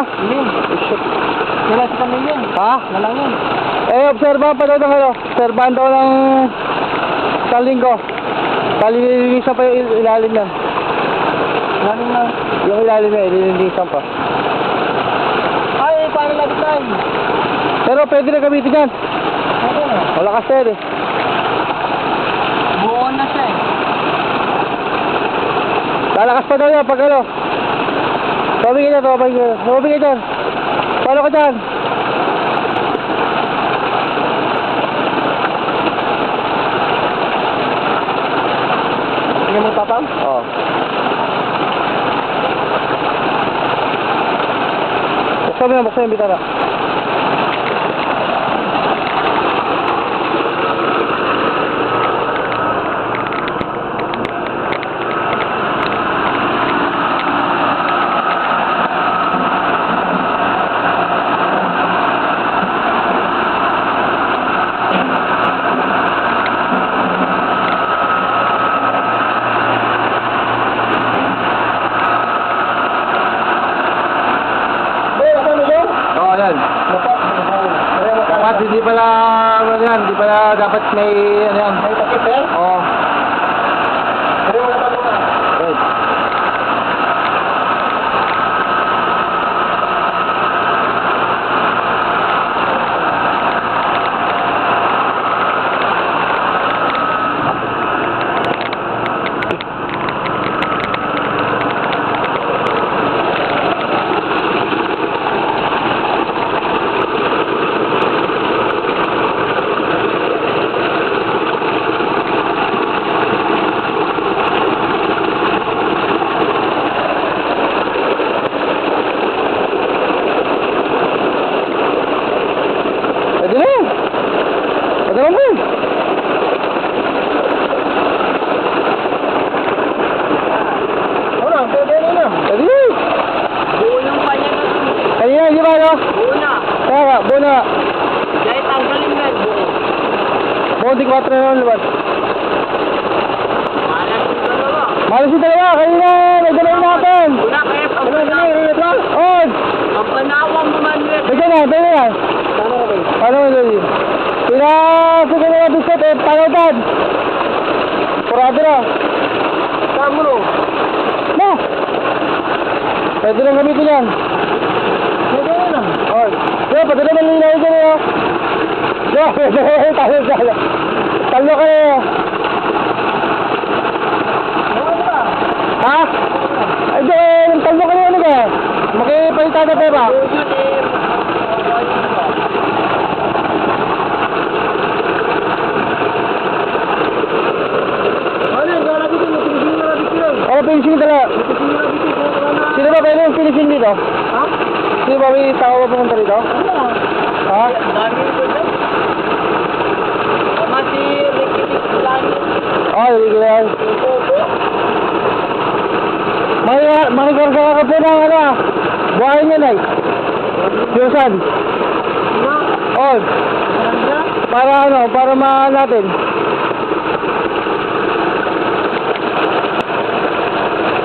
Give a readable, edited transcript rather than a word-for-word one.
Yun. Wala sa kami yun. Ha? Nalang yun. Obserbahan pa daw ng ano. Obserbahan daw ng isang linggo. Palilinisan pa yung ilalim yan. Nalang na. Yung ilalim na, ililinisan pa. Ay, paano labit na yun? Pero pwede na gamitin yan. Ako na. Malakas na yan eh. Buon na siya eh. Lalakas pa daw yan pag ano. Sabi ka dyan, sabi ka dyan. Paano ka dyan? Hindi mo tatang? Oo. Buksan yung bitara. Dapat hindi pala ano yan, hindi pala dapat may ano yan. May takip eh? Oo. Pero wala pa doon. Wait. Buo na. Dahil tanggalin nga buo. Buo di 4 na lubat. Malas yung dalawa. Malas yung dalawa, kanina nagdalaw natin. Wala kaya pagpanawa. Oh! Pagpanawa mo Manuel. Bigyan na. Sana ka ba? Paano mo dali? Pinasok na bisot eh, panotad. Purado na. Saan mo no? Na! Pwede lang gamitin yan. Pwede na lang. Oh, yo, pwede naman nilay dyan eh. Yo, talo. Talo ka eh. Ha? Ay, di, talo ka ano ka? Makipalitan na pera. Ano finishing dala? Sino ba pwede yung finishing dito? Ha? Sino ba may tao ba pumunta dito? Ha? Dami ko dyan. Tama si Ricky Lani. Hindi ko yan. Makikarga ka po ng ano, buhayin niya na eh. Yusan. Diba? Para ano, para natin.